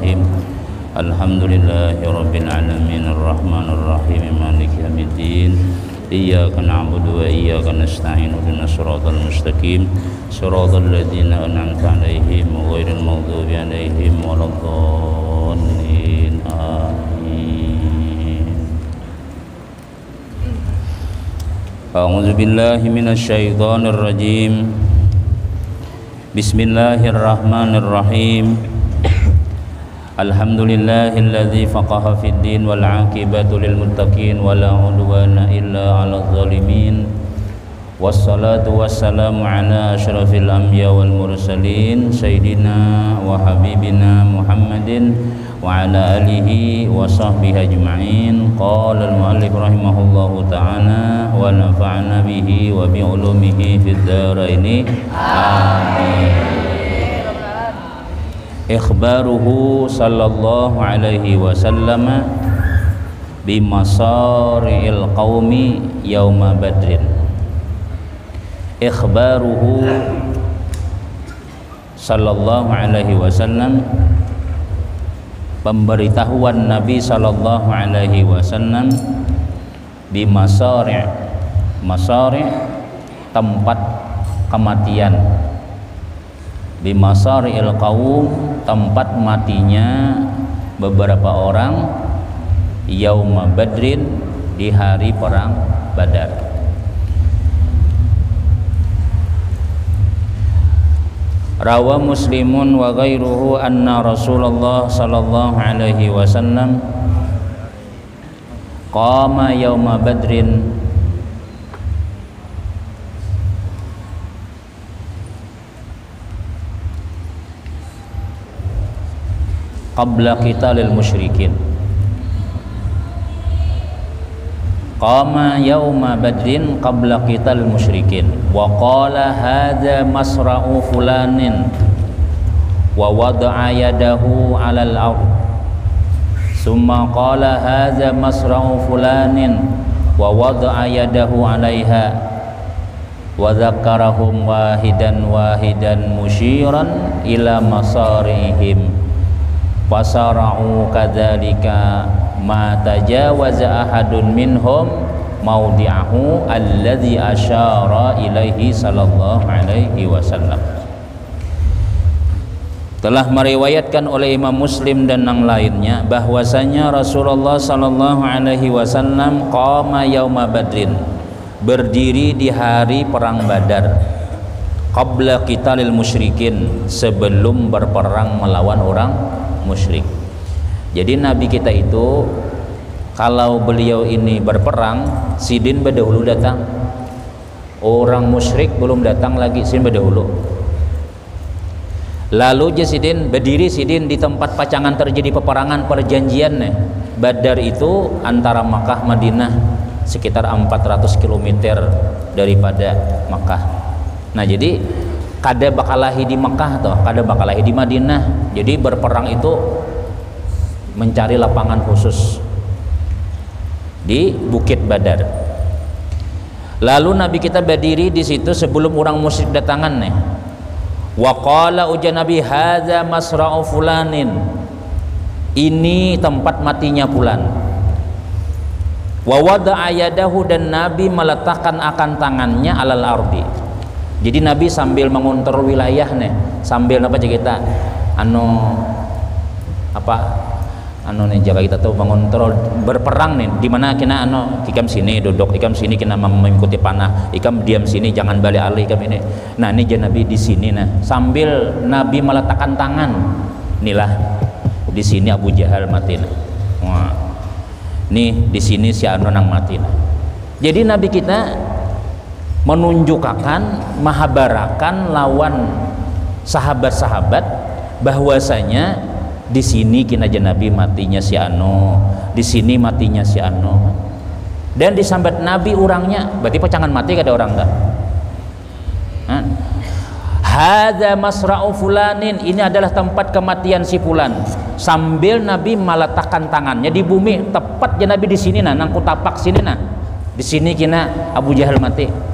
Bismillahirrahmanirrahim. Alhamdulillahi alamin arrahmanir rahim maliki yaumiddin. Iyyaka na'budu wa iyyaka nasta'in ihdinas siratal mustaqim siratal ladzina an'amta 'alaihim ghairil maghdubi 'alaihim waladdallin. Amin. A'udzu billahi minasyaitonir rajim. Bismillahirrahmanirrahim. Alhamdulillahilladzi faqaha fid din wal 'aqibatu lil muttaqin wala 'udwana illa 'alal zalimin. Wassalatu wassalamu ala asyrafil anbiya wal mursalin sayyidina wa habibina Muhammadin wa ala alihi wa sahbihi ajma'in. Qala al-mu'allif rahimahullahu ta'ala wa nafa'ana bihi wa bi ulumihi fid dharaini. Amin. Ikhbaruhu sallallahu alaihi wasallam bimasari'il qaumi yauma badrin. Ikhbaruhu sallallahu alaihi wasallam, pemberitahuan Nabi sallallahu alaihi wasallam bimasari', masari' tempat kematian, bimasari'il qaum tempat matinya beberapa orang, yauma badrin di hari perang Badar. Rawa Muslimun wa ghairuhu anna Rasulullah sallallahu alaihi wasallam qama yauma badrin qabla qitalil musyrikin. Qama yauma badrin qabla qitalil musyrikin wa qala hadza masra'u fulanin wa wada'a yadahu 'alal ard. Summa qala hadza masra'u fulanin wa wada'a yadahu 'alaiha wa dzakarahum wahidan musyiran ila masarihim. Fasara'u kadzalika ma tajawaza ahadun minhum maudi'ahu alladzi asyara ilaihi sallallahu alaihi wasallam. Telah meriwayatkan oleh Imam Muslim dan yang lainnya bahwasanya Rasulullah sallallahu alaihi wasallam qama yauma badrin, berdiri di hari perang Badar, qabla qitalil musyrikin, sebelum berperang melawan orang musyrik. Jadi Nabi kita itu kalau beliau ini berperang, sidin berdahulu datang, orang musyrik belum datang lagi, sidin berdahulu. Lalu sidin berdiri, sidin di tempat pacangan terjadi peperangan perjanjian Badar itu antara Makkah Madinah sekitar 400 km daripada Makkah. Nah jadi kada bakalahi di Mekah atau kada bakalahi di Madinah. Jadi berperang itu mencari lapangan khusus di Bukit Badar. Lalu Nabi kita berdiri di situ sebelum orang musyrik datangan Wa qala ujan Nabi hadza masra'u fulanin. Ini tempat matinya fulan. Wa wada'a yadahu, dan Nabi meletakkan akan tangannya alal ardi. Jadi Nabi sambil mengontrol wilayah sambil apa kita jaga kita tuh mengontrol berperang di mana kena ikam sini duduk, ikam sini kena mengikuti panah, ikam diam sini jangan balik alih ikam ini. Nah ini Nabi di sini sambil Nabi meletakkan tangan, inilah di sini Abu Jahal mati wah nih di sini si nang mati. Jadi Nabi kita menunjukkan mahabarakan lawan sahabat-sahabat bahwasanya di sini kina Nabi matinya si di sini matinya si dan disambat Nabi orangnya, berarti pacangan mati kada orang dah. Hadza masra'u fulanin, ini adalah tempat kematian si fulan. Sambil Nabi meletakkan tangannya di bumi, tepat Nabi di sini nang kutapak sini di sini kina Abu Jahal mati.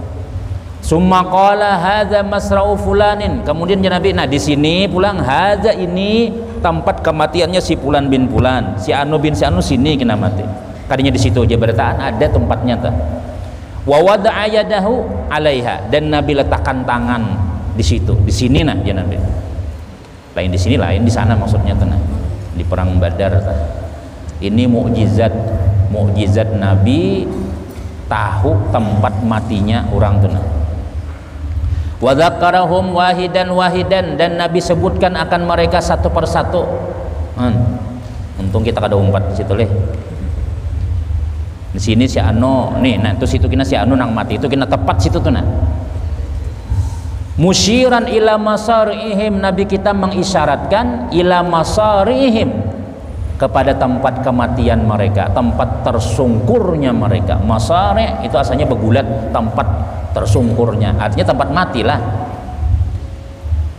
Summa qala hadza masra'u fulanin, kemudian Nabi di sini pulang hadza, ini tempat kematiannya si Fulan bin Fulan, si Anu bin si Anu sini kena mati. Kadinya di situ aja bertaan ada tempatnya tuh. Wa wada'a yadahu 'alaiha, dan Nabi letakkan tangan di situ. Di sini nah ya Nabi. Lain di sini, lain di sana maksudnya tuh nah. Di perang Badar tuh. Ini mukjizat Nabi tahu tempat matinya orang tuh nah. Wa dzakarahum wahidan, dan Nabi sebutkan akan mereka satu persatu. Untung kita kada umpat di situ leh. Di sini si Ano nih, nah itu situ kena si Ano nang mati itu kena tepat situ tuh nah. Musyiran ila masarihim, Nabi kita mengisyaratkan ila masarihim, kepada tempat kematian mereka, tempat tersungkurnya mereka. Masari itu asalnya begulat, tempat tersungkurnya, artinya tempat matilah.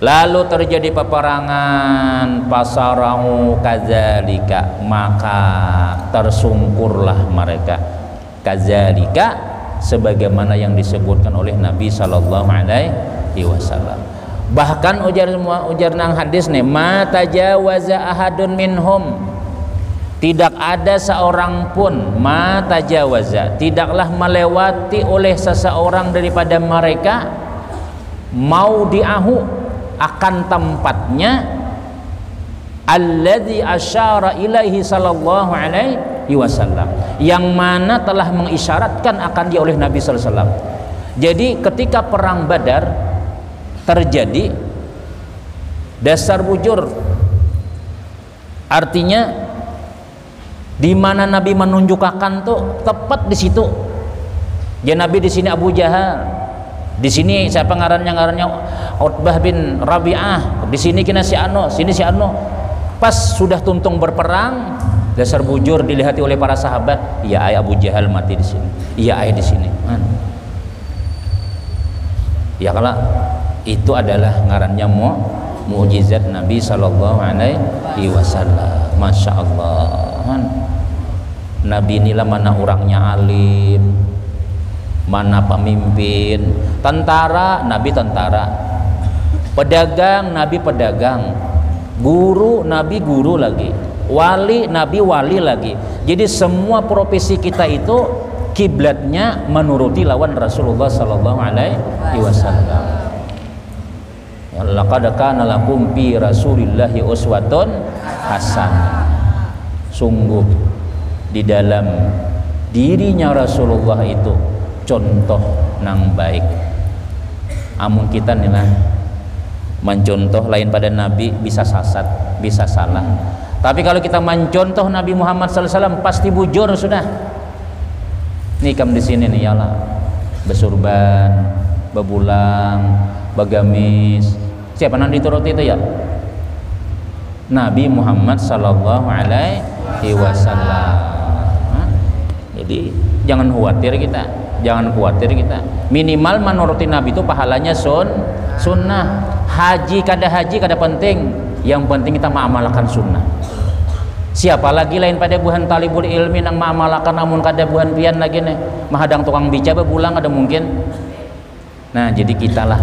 Lalu terjadi peperangan, pasarau kadzalika, maka tersungkurlah mereka, kadzalika sebagaimana yang disebutkan oleh Nabi sallallahu alaihi wasallam. Bahkan ujar nang hadis nih, ma tajawaza ahadun minhum, tidak ada seorang pun, ma tajawaza, tidaklah melewati oleh seseorang daripada mereka, mau diahu, akan tempatnya alladzi asyara ilaihi sallallahu alaihi wasallam, yang mana telah mengisyaratkan akan dia oleh Nabi sallallahu alaihi wasallam. Jadi ketika perang Badar terjadi, dasar bujur artinya di mana Nabi menunjukkan tuh tepat di situ. Ya Nabi di sini Abu Jahal, di sini siapa ngarannya Utbah bin Rabi'ah, di sini kena si Ano, sini si Ano. Pas sudah tuntung berperang, dasar bujur dilihat oleh para sahabat, ya ayah Abu Jahal mati di sini, iya ayah di sini. Ya kalau itu adalah ngarannya mukjizat Nabi sallallahu alaihi wasallam. Masya Allah. Nabi inilah mana orangnya alim, mana pemimpin. Tentara, Nabi tentara. Pedagang, Nabi pedagang. Guru, Nabi guru lagi. Wali, Nabi wali lagi. Jadi semua profesi kita itu kiblatnya menuruti lawan Rasulullah sallallahu alaihi wasallam. Ya laqad kana lakum fi Rasulillahi uswatun hasanah. Sungguh di dalam dirinya Rasulullah itu contoh nang baik. Amun kita nih lah mencontoh lain pada Nabi, bisa sasat, bisa salah. Tapi kalau kita mencontoh Nabi Muhammad SAW pasti bujur sudah. Nih kamu di sini nih ya lah, besurban, bebulang, begamis. Siapa nanti dituruti itu ya? Nabi Muhammad Sallallahu Alaihi Wasallam. Jadi jangan khawatir kita, jangan khawatir kita. Minimal menuruti Nabi itu pahalanya sunnah. Haji kada penting, yang penting kita mengamalkan sunnah. Siapa lagi lain pada buhan talibul ilmi nang mengamalkan namun kada buhan pian lagi nih mahadang tukang bica bebulang ada mungkin. Nah jadi kitalah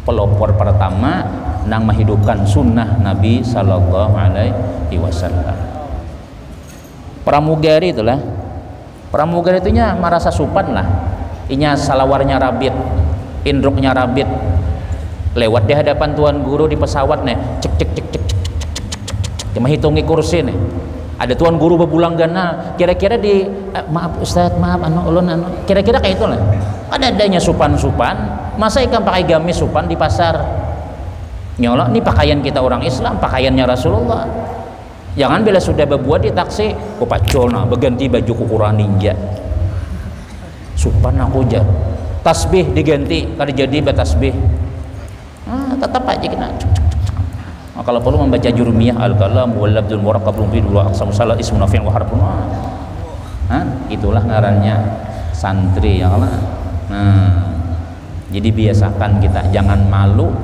pelopor pertama nang menghidupkan sunnah Nabi Sallallahu Alaihi Wasallam. Pramugari itulah, pramugari itunya merasa supan lah, inya salawarnya rabit, indruknya rabit, lewat di hadapan tuan guru di pesawat nih, cek cuma hitungi kursi nih, ada tuan guru bebulang ganal, kira-kira di maaf Ustadz, maaf ulun kira-kira kayak itulah. Adanya supan-supan, masa ikan pakai gamis supan di pasar? Nyolok nih pakaian kita orang Islam, pakaiannya Rasulullah. Jangan bila sudah berbuat di taksi, kupacol nah, berganti baju kukuran ninja. Supan aku aja. Tasbih diganti, kada jadi bertasbih. Tetap aja kena. Kalau perlu membaca jurumiyah al-kalam wal labdul murakkab fi dua aqsam salat ismun nafi' wa harfun. Itulah ngarannya santri ya Allah. Jadi biasakan kita jangan malu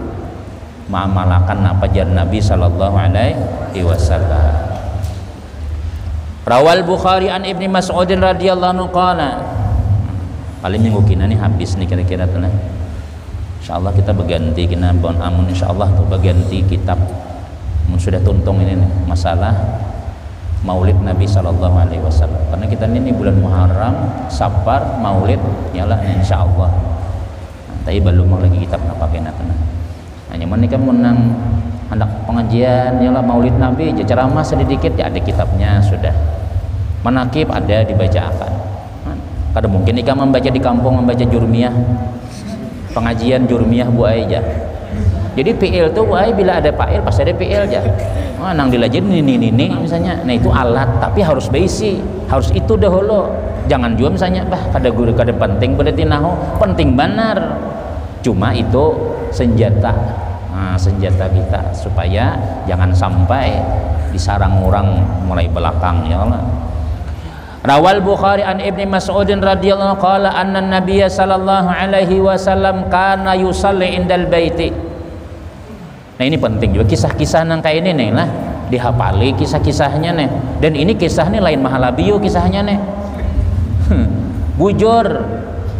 mengamalkan apa jar Nabi sallallahu alaihi wasallam. Rawal Bukhari an Ibnu Mas'ud radhiyallahu anhu qala. Paling minggu kina nih habis nih kira-kira tuh. Insyaallah kita berganti kina bon amun insyaallah tuh berganti kitab sudah tuntung ini nih, masalah Maulid Nabi Sallallahu Alaihi Wasallam. Karena kita ini bulan Muharram, Safar, Maulid, nyalah insya Allah. Tapi belum lagi kitab apa kena. Hanya menikah menang anak pengajian, nyalah Maulid Nabi, ceramah sedikit ya ada kitabnya sudah. Manakib ada dibacakan. Kadang mungkin ika membaca di kampung membaca jurmiyah, pengajian jurmiyah bu aja. Jadi PL tuh wah bila ada PL pasti ada PL aja. Oh, nang dilajin ini misalnya. Nah itu alat tapi harus basic, harus itu dahulu. Jangan juga misalnya bah kada guru kada penting berarti naho penting benar. Cuma itu senjata. Nah, senjata kita supaya jangan sampai disarang orang mulai belakang ya Allah. Rawal Bukhari an Ibni Mas'udin radhiyallahu qala anna Nabiyya sallallahu alaihi wasallam kana yusalli indal baiti. Nah ini penting juga kisah-kisah nang kayak ini nih lah dihafali kisah-kisahnya nih, dan ini kisahnya lain mahalabiyo kisahnya nih. Bujur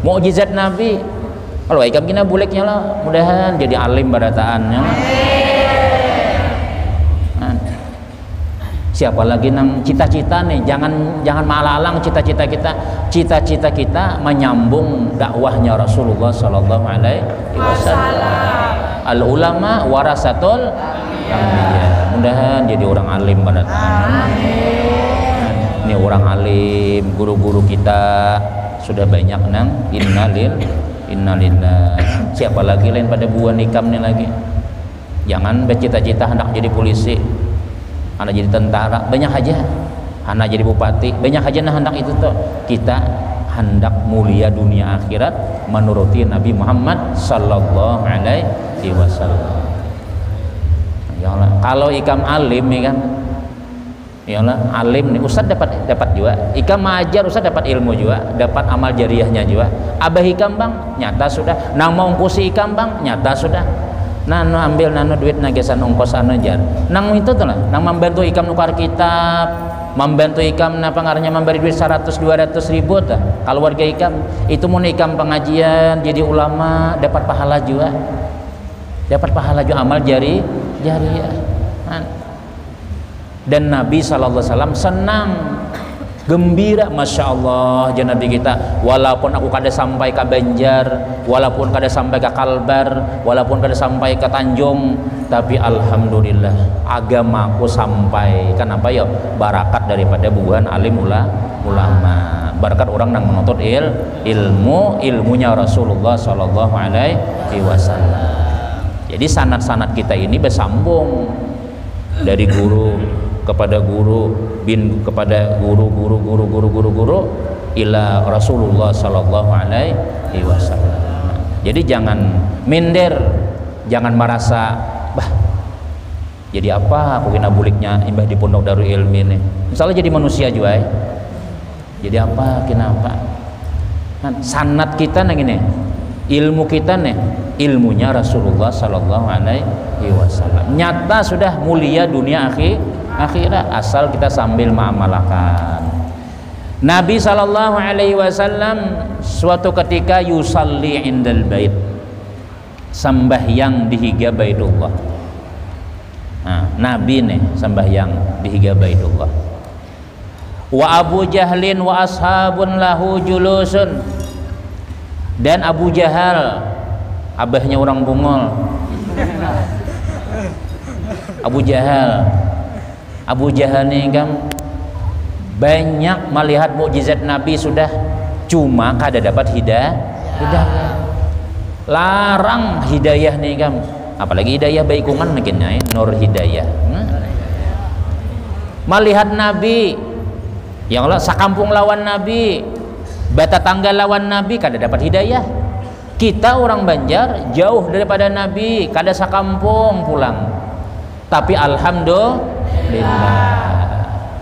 mukjizat Nabi kalau ikam kina buleknya lah mudahan jadi alim barataannya lah. Siapa lagi nang cita-cita nih, jangan malalang cita-cita kita menyambung dakwahnya Rasulullah Sallallahu Alaihi Wasallam. Al ulama warasatul anbiya. Mudahan jadi orang alim pada ini orang alim, guru-guru kita sudah banyak nang innalillah. Siapa lagi lain pada buah nikam nih lagi. Jangan bercita-cita hendak jadi polisi, hendak jadi tentara, banyak aja. Hendak jadi bupati, banyak aja nah hendak itu tuh. Kita hendak mulia dunia akhirat menuruti Nabi Muhammad Sallallahu Alaihi Wasallam. Ya Allah, kalau ikam alim nih kan, ya Allah, alim nih ustad dapat juga. Ikam mengajar ustad dapat ilmu juga, dapat amal jariahnya juga. Abah ikam bang, nyata sudah. Nang mau ongkosi ikam bang, nyata sudah. Nano ambil nano duit nagesan ongkos anu jar. Nang itu tuh lah, nang membantu ikam nukar kitab, membantu ikam napa ngaranya memberi duit 100-200 ribu tuh. Kalau warga ikam itu mau ikam pengajian jadi ulama dapat pahala juga. Dapat pahala juga amal jariah. Dan Nabi Sallallahu Alaihi Wasallam senang gembira, masya Allah ya Nabi kita, walaupun aku kada sampai ke Banjar, walaupun kada sampai ke Kalbar, walaupun kada sampai ke Tanjung, tapi alhamdulillah agamaku sampai. Kenapa ya? Barakat daripada bubuhan alim ulama, barakat orang yang menuntut ilmunya Rasulullah Sallallahu Alaihi Wasallam. Jadi sanad-sanad kita ini bersambung dari guru kepada guru, bin kepada guru ila Rasulullah Sallallahu Alaihi Wasallam. Jadi jangan minder, jangan merasa bah jadi apa aku kena buliknya imbah di pondok Darul Ilmi nih. Misalnya jadi manusia juga jadi apa kenapa sanad kita nang ini ilmu kita nih ilmunya Rasulullah Sallallahu Alaihi Wasallam nyata sudah mulia dunia akhirat asal kita sambil mengamalkan. Nabi Sallallahu Alaihi Wasallam suatu ketika yusalli indal bait, sembahyang di higa Baitullah. Nah, Nabi nih sembahyang di higa Baitullah. Wa Abu Jahlin wa ashabun lahu julusun, dan Abu Jahal abahnya orang Bungol. Abu Jahal nih kan banyak melihat mukjizat Nabi sudah, cuma kada dapat hidayah. Larang hidayah nih kan, apalagi hidayah baikungan mungkinnya nur hidayah. Melihat Nabi, yang Allah sakampung lawan Nabi, bata tangga lawan Nabi, kada dapat hidayah. Kita orang Banjar jauh daripada Nabi, kada sakampung pulang. Tapi alhamdulillah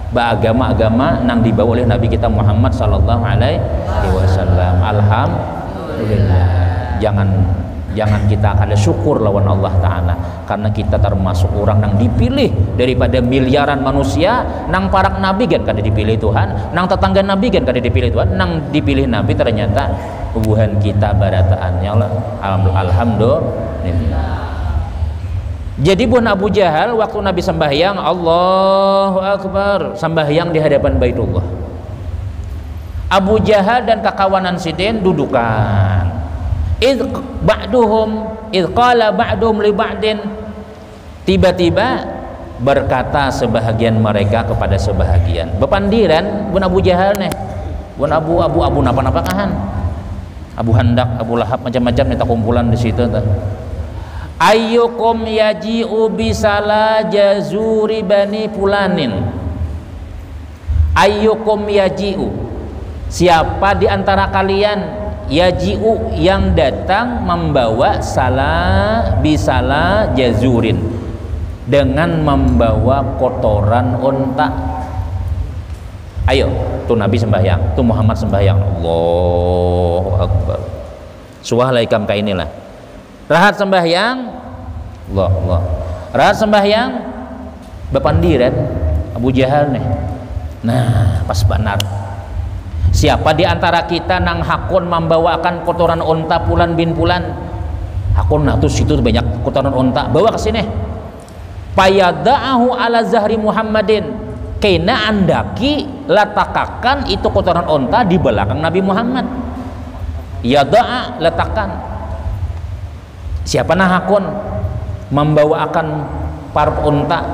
agama-agama nang dibawa oleh Nabi kita Muhammad Sallallahu Alaihi Wasallam. Alhamdulillah. Jangan kita kada syukur lawan Allah Ta'ala, karena kita termasuk orang yang dipilih daripada miliaran manusia. Nang parak Nabi kan kada dipilih Tuhan, nang tetangga Nabi kan kada dipilih Tuhan, nang dipilih Nabi ternyata hubungan kita barataan. Ya Allah, alhamdulillah. Jadi bun Abu Jahal waktu Nabi sembahyang Allahu Akbar, sembahyang di hadapan Baitullah. Abu Jahal dan kakawanan Sidin dudukan. Idh qala ba'duhum li ba'din, tiba-tiba berkata sebahagian mereka kepada sebahagian. Bepandiran bun Abu Jahal nih, bun Abu napa kahan, Abu Handak, Abu Lahab, macam-macam nih kumpulan di situ tuh. Ayyukum yaji'u bisala jazuri bani fulanin. Ayyukum yaji'u, siapa di antara kalian yaji'u yang datang membawa bisala jazurin, dengan membawa kotoran unta. Ayo tuh Nabi sembahyang, tuh Muhammad sembahyang, Allahu Akbar, suwalaikam ka inilah rahat sembahyang, Allah rahat sembahyang bepandiran Abu Jahal nih. Nah pas benar, siapa di antara kita nang hakun membawakan kotoran unta pulan bin pulan, hakun nah tuh situ banyak kotoran unta, bawa ke sini. Payada'ahu ala zahri Muhammadin, kena andaki letakkan itu kotoran unta di belakang Nabi Muhammad. Yada'a letakkan. Siapa nah hakun membawakan parut unta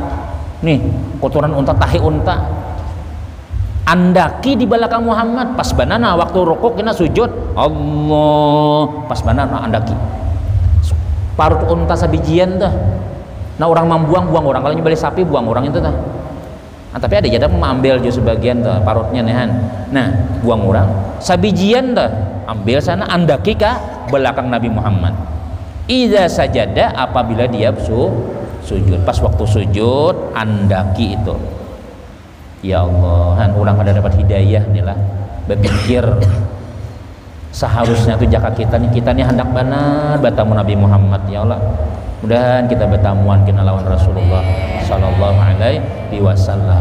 nih, kotoran unta, tahi unta, andaki di belakang Muhammad. Pas banana waktu rukuk kena sujud Allah, pas banana andaki parut unta sabijian dah. Nah orang membuang orang, kalau nyebeli sapi buang orang itu dah. Nah, tapi ada jadab mengambil juga sebagian dah parutnya nehan. Nah buang orang sabijian dah, ambil sana andaki ka belakang Nabi Muhammad. Idza sajada, apabila dia sujud, pas waktu sujud andaki itu. Ya Allah, han orang ada dapat hidayah nih lah, berpikir seharusnya tuh jaka kita nih hendak benar bertamu Nabi Muhammad. Ya Allah, mudahan kita bertamuan kena lawan Rasulullah sallallahu alaihi wasallam.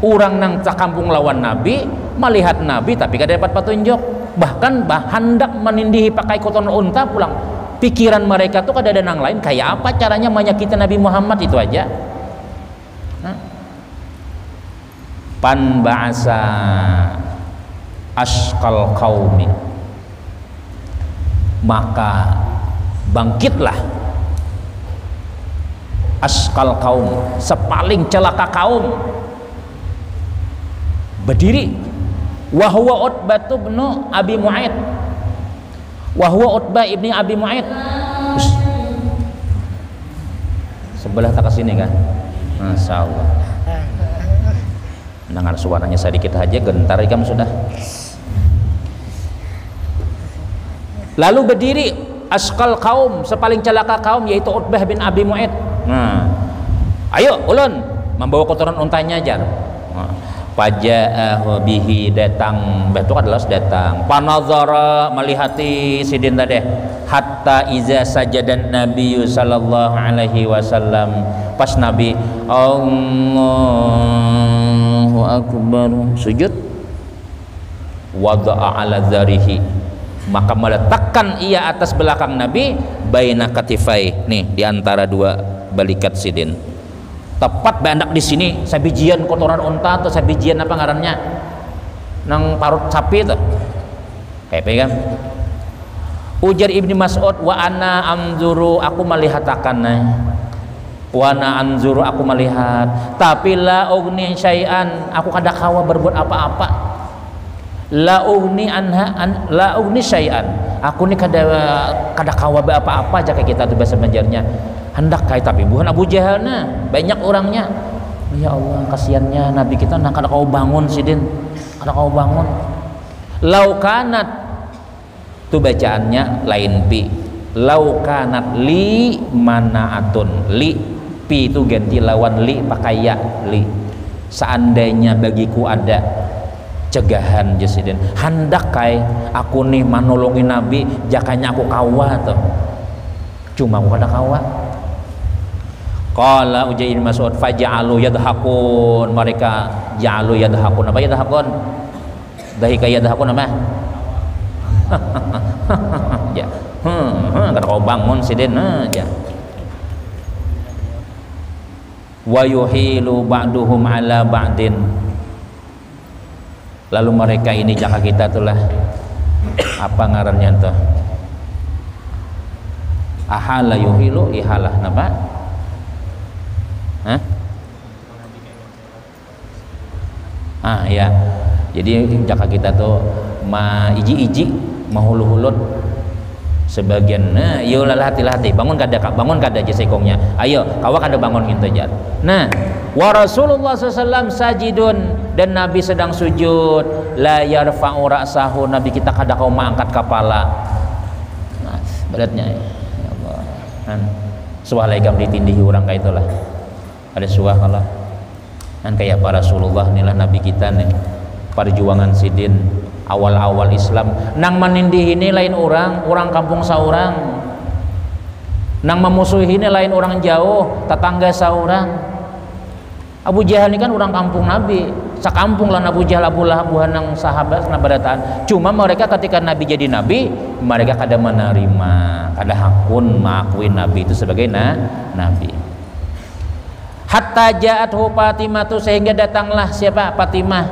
Orang nang cakampung lawan Nabi, melihat Nabi tapi kada dapat petunjuk, bahkan hendak menindihi pakai kotoran unta pulang. Pikiran mereka tuh kada ada nang lain, kayak apa caranya menyakiti Nabi Muhammad, itu aja. Pan ba'asa asqal qaumi, maka bangkitlah asqal kaum, sepaling celaka kaum, berdiri. Wahwa Utbah bin Abi Mu'aid, wahwa Utbah ibni Abi Mu'aid. Sebelah tak kesini kan, Masya Allah. Dengar suaranya sedikit aja gentar ikam sudah. Lalu berdiri asqal kaum, sepaling celaka kaum, yaitu Utbah bin Abi Mu'aid. Nah, ayo ulun membawa kotoran untanya aja. Paja'ahu bihi, datang, betul adalah datang. Panazara, melihati sidin tadi. Hatta iza sajadan Nabi sallallahu alaihi wasallam, pas Nabi Allahu Akbar sujud, wada'a ala zarihi, maka meletakkan ia atas belakang Nabi, baina katifai, nih di antara dua balikat sidin, tepat bandak di sini sabijian kotoran unta atau sabijian apa ngarannya nang parut sapi itu kayak pegang. Ujar Ibnu Mas'ud, wa ana anzuru, aku melihatakan, wa ana anzuru, aku melihat, tapi la ugni syai'an, aku kada kawa berbuat apa-apa. La ugni syai'an, aku ni kada kawa apa-apa aja, kayak kita tuh bahasa Banjarnya. Hendak kayak, tapi bukan Abu Jahal nah, banyak orangnya. Ya Allah, kasihannya Nabi kita nak kada kau bangun sidin, kada kau bangun. Laukanat, itu bacaannya lain pi. Laukanat li manaatun, li pi itu ganti lawan li pakai ya, li. Seandainya bagiku ada cegahan jasidin, hendak kai aku nih manolongin Nabi, jakanya aku kawa tuh, cuma aku kada kawa. Qala Ujair Mas'ud, faja'alu yadhakun, mereka ja'alu yadhakun. Apa yadhakun? Dahika yadhakun apa? Ya. Kada kau bangun sidin aja. wa yuhilu ba'duhum ala ba'din. Lalu mereka ini jaka kita itulah apa ngarannya tuh, ahala yuhilu ihalah napa? Hah? Ya. Jadi jaka kita tuh ma iji-iji mahulu-hulut sebagian. Nah, yo latih bangun kada aja sekongnya. Ayo, kawak kada bangun gitu aja. Nah, wa Rasulullah SAW sajidun, dan Nabi sedang sujud, la yarfa'u ra'sahu, Nabi kita kada kau mengangkat kepala. Nah, beratnya ya Allah. Kan suah laigam ditindihi orang kayak itulah. Ada suah kalau kan kayak para Rasulullah inilah Nabi kita nih. Perjuangan sidin awal-awal Islam nang menindih ini lain orang kampung saurang, nang memusuhi ini lain orang jauh tetangga saurang. Abu Jahal ini kan orang kampung Nabi, sakampung lah Abu Jahal, Abu Lahab, nang sahabat nabarataan. Cuma mereka ketika Nabi jadi Nabi, mereka kada menerima, kada hakun mengakuin Nabi itu sebagai Nabi. Hatta ja'athu Fatimah, sehingga datanglah siapa? Fatimah,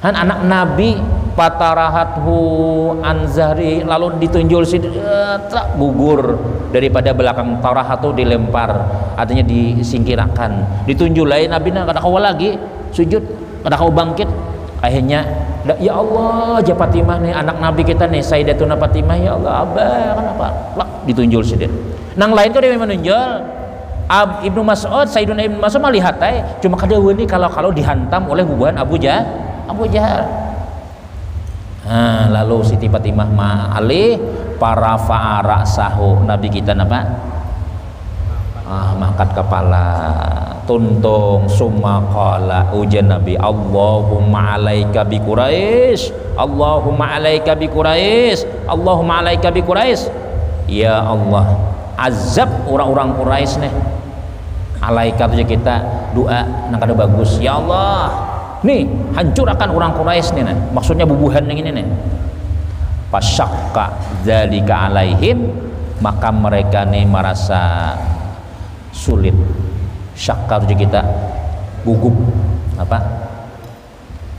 anak Nabi, patarahathu anzari, lalu ditunjul gugur daripada belakang. tarahatu dilempar, artinya disingkirkan, ditunjul lain Nabi kada kau lagi sujud, kada kau bangkit. Akhirnya ya Allah, aja Fatimah nih anak Nabi kita nih, Sayyidatuna Fatimah, ya Allah abah kenapa ditunjul sedih. Nang lain kau dia menunjul Ibnu Mas'ud, Sayyiduna Ibnu Mas'ud melihat cuma kada wani kalau dihantam oleh bubuhan Abu Jahal. Lalu Siti Fatimah ma'alih para fa'ara sahu, Nabi kita napa? Mangkat kepala, tuntung summa qala, ujian Nabi, Allahumma alaika bi Quraisy, Allahumma alaika bi Quraisy, Allahumma alaika bi Quraisy. Ya Allah, azab orang-orang Quraisy nih. Alaika aja kita doa nang kada bagus. Ya Allah, nih hancurkan orang Quraisy nih, maksudnya bubuhan yang ini nih. Fasyaqqa dzalika alaihim, maka mereka nih merasa sulit. Syakka aja kita gugup apa?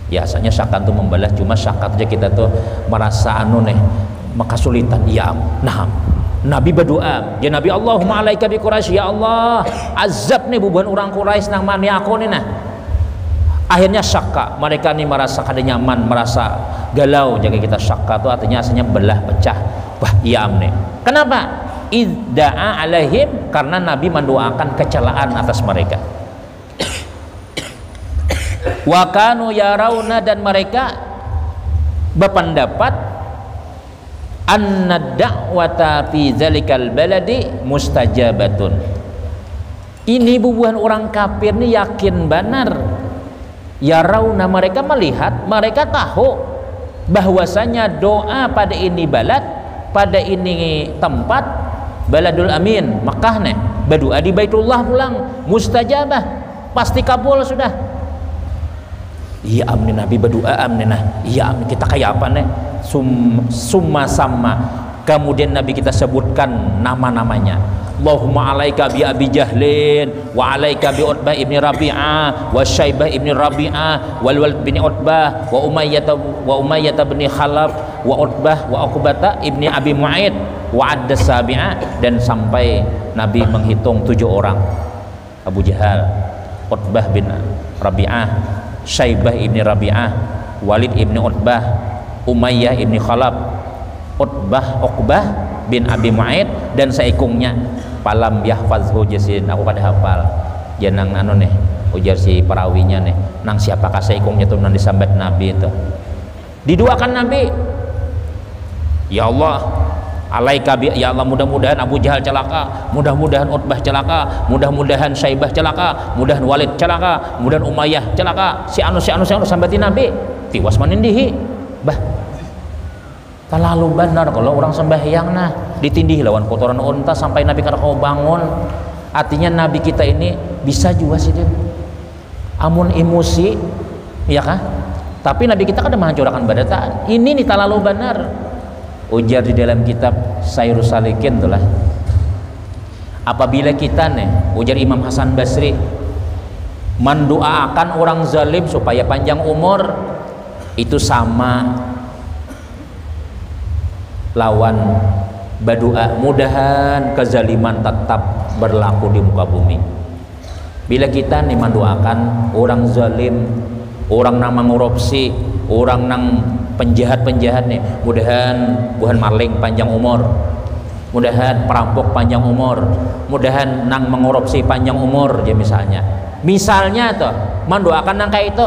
Biasanya syakka itu membalas, cuma syakka aja kita tuh merasa nih maka sulitan. Ya, nah Nabi berdoa, ya Nabi, Allahumma alaika bi Quraisy, ya Allah azab nih bubuhan orang Quraisy nang mani aku nih. Akhirnya syakka, mereka nih merasa kada nyaman, merasa galau. Jadi kita syakka itu artinya asalnya belah, pecah. Wah iya amne. Kenapa? Idda'a alaihim, karena Nabi mendoakan kecelaan atas mereka. Wa kanu yarawna, dan mereka berpendapat anna da'wata fi zalikal baladi mustajabatun. Ini bubuhan orang kafir nih yakin benar. Yarawna, mereka melihat, mereka tahu bahwasanya doa pada ini balad, pada ini tempat, baladul amin, Makkah nih, berdoa di Baitullah pulang mustajabah, pasti kabul sudah. Iya amin, Nabi berdoa amin. Iya amin, kita kayak apa nih? Summa sama, kemudian Nabi kita sebutkan nama-namanya. Allahumma alaika bi Abi Jahlin, wa alaika bi Utbah ibni Rabi'ah, wa Syaibah ibni Rabi'ah, wal Walid bin Utbah, wa Umayyah bin Khalaf, wa Utbah wa Uqbah ibni Abi Mu'aid, wa adda sabi'ah, dan sampai Nabi menghitung 7 orang. Abu Jahal, Utbah bin Rabi'ah, Syaibah ibni Rabi'ah, Walid ibni Utbah, Umayyah ibni Khalaf, Uqbah bin Abi Mu'aid, dan seikungnya palam yahfazhu jasin, aku pada hafal janang nih ujar si perawinya nih, nang siapakah seikungnya tuh nang disambat Nabi itu. Diduakan Nabi, ya Allah alaika bi, ya Allah mudah-mudahan Abu Jahal celaka, mudah-mudahan Utbah celaka, mudah-mudahan Syaibah celaka, mudah-mudahan Walid celaka, mudah-mudahan Umayyah celaka, si anu sambatin Nabi tiwas menindihi. Bah terlalu benar kalau orang sembahyang ditindih lawan kotoran unta sampai Nabi kada kau bangun. Artinya Nabi kita ini bisa juga sih dia amun emosi, ya kah? Tapi Nabi kita kada menghancurkan badataan. Ini nih terlalu benar. Ujar di dalam kitab Sairus Salikin itulah, apabila kita ujar Imam Hasan Basri, mendoakan orang zalim supaya panjang umur, itu sama lawan berdoa mudahan kezaliman tetap berlaku di muka bumi. Bila kita nih mendoakan orang zalim, orang nang mengorupsi, orang nang penjahat-penjahat nih, mudahan buhan maling panjang umur, mudahan perampok panjang umur, mudahan nang mengorupsi panjang umur, ya misalnya tuh mendoakan nang kayak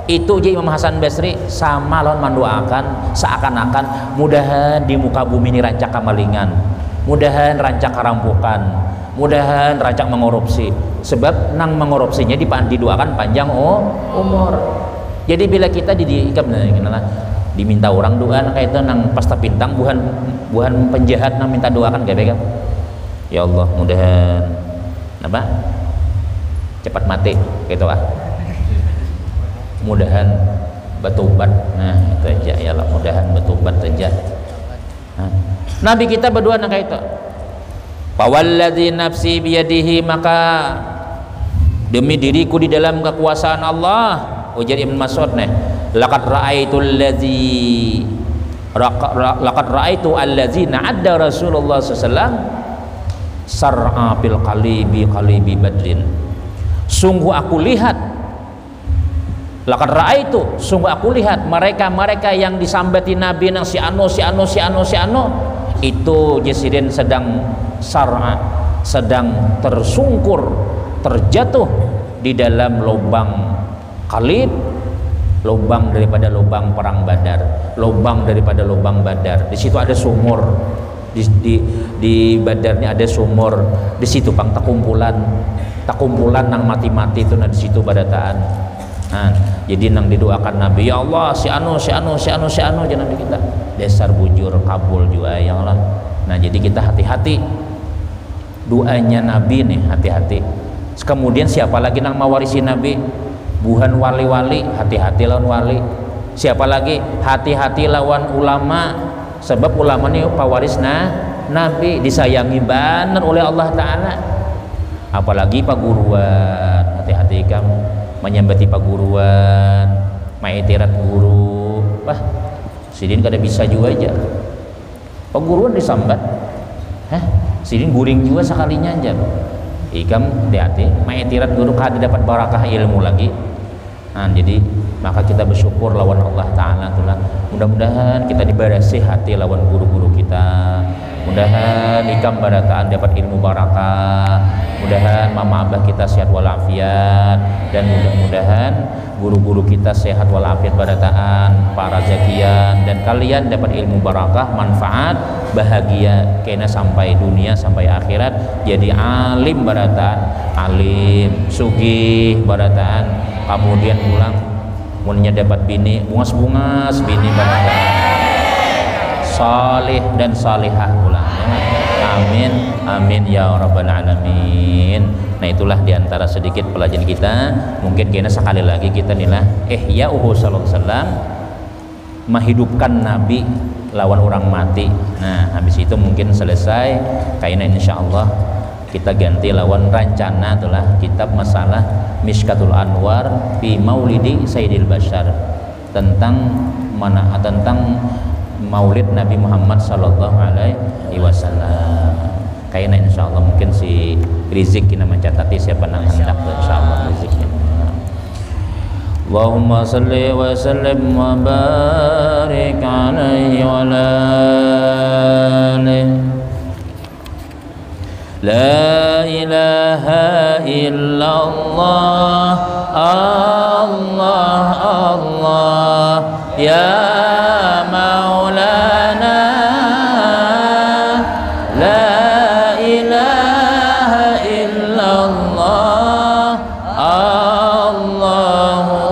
itu je Imam Hasan Basri sama lawan mendoakan seakan-akan mudahan di muka bumi ini rancak kamalingan, mudahan rancak kerampokan, mudahan rancak mengorupsi, sebab nang mengorupsinya didoakan panjang umur. Jadi bila kita diminta orang doa kayak itu nang pasta pintang buhan penjahat nang minta doakan gak begal, ya Allah mudahan apa cepat mati gitu mudahan bertobat, nah itu aja ya Allah, mudahan bertobat aja. Nabi kita berdoa nang kayak itu, fawalladzi nafsi biyadihi, maka demi diriku di dalam kekuasaan Allah, ujar Ibn Mas'ud nih, laqad ra'aitu alladzina adda Rasulullah sallallahu alaihi wasallam sar'a bil qalibi badrin. Sungguh aku lihat, laqad ra'aitu, sungguh aku lihat mereka yang disambati Nabi nang si anu itu jesirin sedang sar'a, sedang tersungkur, terjatuh di dalam lubang qalib, lubang daripada lubang perang Badar, lubang daripada lubang Badar. Di situ ada sumur, di Badarnya ada sumur, di situ pang takumpulan nang mati-mati itu nah di situ badataan. Nah, jadi nang didoakan Nabi, ya Allah si anu jangan kita dasar bujur kabul juga ya Allah. Nah jadi kita hati-hati doanya Nabi nih, hati-hati. Kemudian siapa lagi nang mewarisi Nabi? Buhan wali-wali, hati-hati lawan wali. Siapa lagi? Hati-hati lawan ulama, sebab ulama ini pewaris Nabi, disayangi benar oleh Allah Ta'ala. Apalagi paguruan, hati-hati kamu menyambati paguruan, maitirat guru. Wah, sidin kada bisa juga aja paguruan disambat, sidin guring juga sekalinya aja. Ikam hati-hati, maitirat guru kada dapat barakah ilmu lagi. Nah, jadi maka kita bersyukur lawan Allah Ta'ala tulah. Mudah-mudahan kita dibarasi hati lawan guru-guru kita, mudahan ikam barataan dapat ilmu barakah, mudahan mama abah kita sehat walafiat, dan mudah-mudahan guru-guru kita sehat walafiat barataan, para zakian, dan kalian dapat ilmu barakah, manfaat, bahagia kena sampai dunia sampai akhirat, jadi alim barataan, alim sugih barataan, kemudian pulang munnya dapat bini bungas bini barataan, salih dan salihah pulang ya. Amin amin ya rabbal alamin. Nah itulah diantara sedikit pelajaran kita. Mungkin kena sekali lagi kita nilah ya sallallahu alaihi wasallam menghidupkan Nabi lawan orang mati. Nah habis itu mungkin selesai kayaknya insyaallah kita ganti lawan rencana itulah kitab masalah Mishkatul Anwar fi Maulidi Sayyidil Bashar, tentang Maulid Nabi Muhammad sallallahu alaihi wasallam. Kayaknya insyaallah mungkin si Rizik kita mencatati siapa nang hendak insyaallah Riziknya. Allahumma salli wa sallim wa barik alaihi wa ala alihi. La ilaha illallah, Allah Allah ya Maulana, la ilaha illallah, Allahu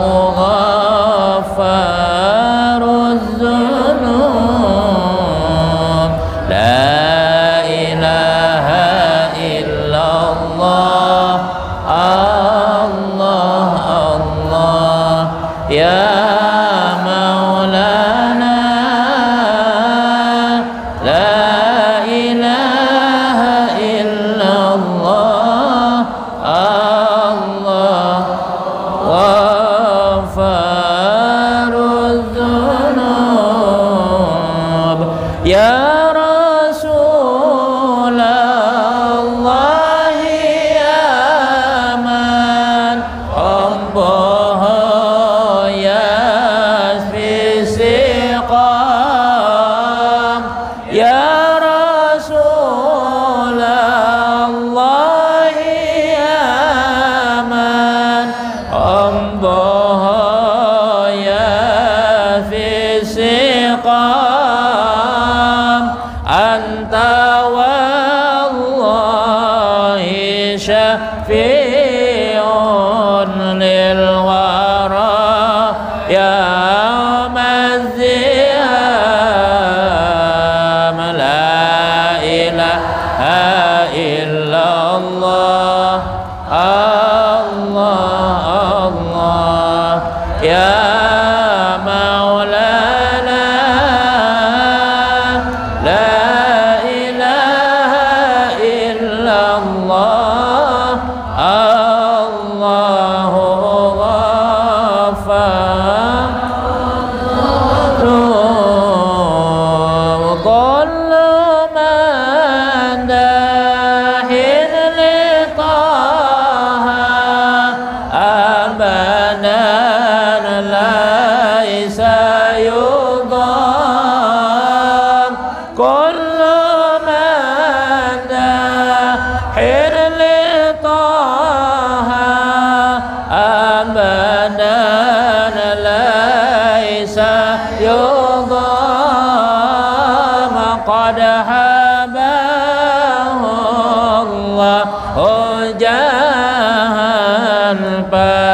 ghaffaruz dzunub, la ilaha illallah, Allah Allah ya Maulana, la ilaha illallah, Allah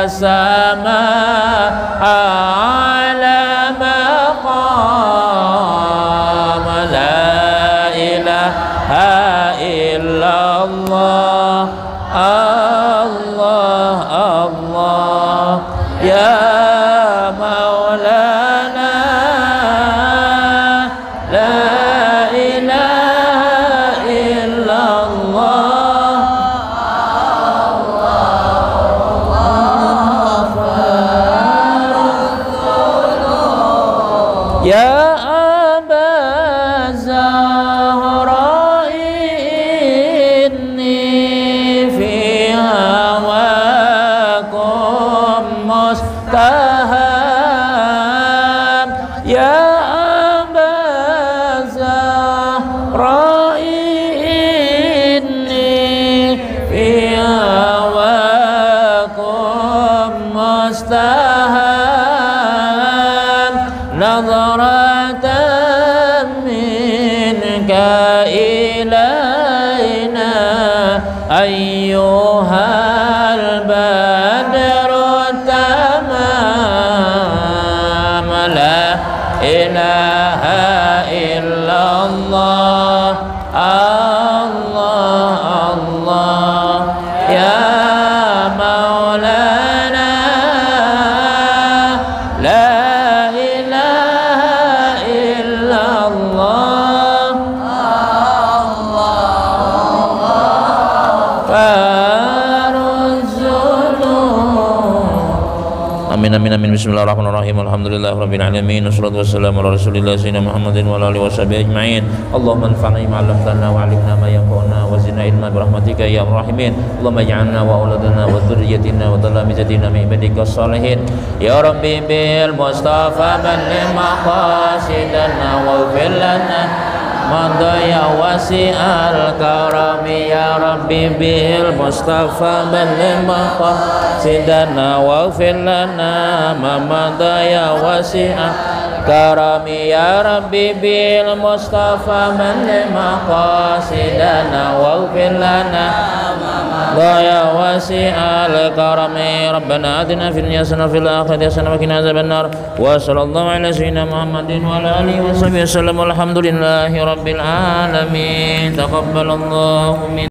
السماء على مقام لا إله إلا الله الله الله يا مولانا لا إله إلا الله يا أبا الزهراء إني في هواكم مستهام يا أبا الزهراء إني في هواكم مستهام نظرة منك إلينا أيها البدر التمام لا إله إلا الله الله الله يا مولانا لا Amin amin amin. Bismillahirrahmanirrahim. Alhamdulillahirabbil alamin. Wassalatu wassalamu ala Rasulillah sayyidina Muhammadin wa ala alihi washabihi ajmain. Allahumma anfa'na bima 'allamtana wa 'allimna ma yanfa'una wa zidna ilma bi rahmatika ya arhamar rahimin. Allahumma ij'alna wa auladana wa dhurriyyatina wa dhalamizatina min ibadikas salihin. Ya Rabbi bil Mustafa balligh maqasidana wa ighfir lana madaya wasi'al karami ya Rabbi bil Mustafa balligh maqasidana wa ighfir lana madaya wasi'al karami ya Rabbi bil Mustafa balligh maqasidana wa ighfir lana madaya wasi'al karami Rabbana atina fid dunya hasanah wa fil akhirati hasanah wa qina adzabannar wa sallallahu ala sayyidina Muhammadin wa ala alihi wa sahbihi wasallam. Alhamdulillahi rabbil alamin. Taqabbalallahu min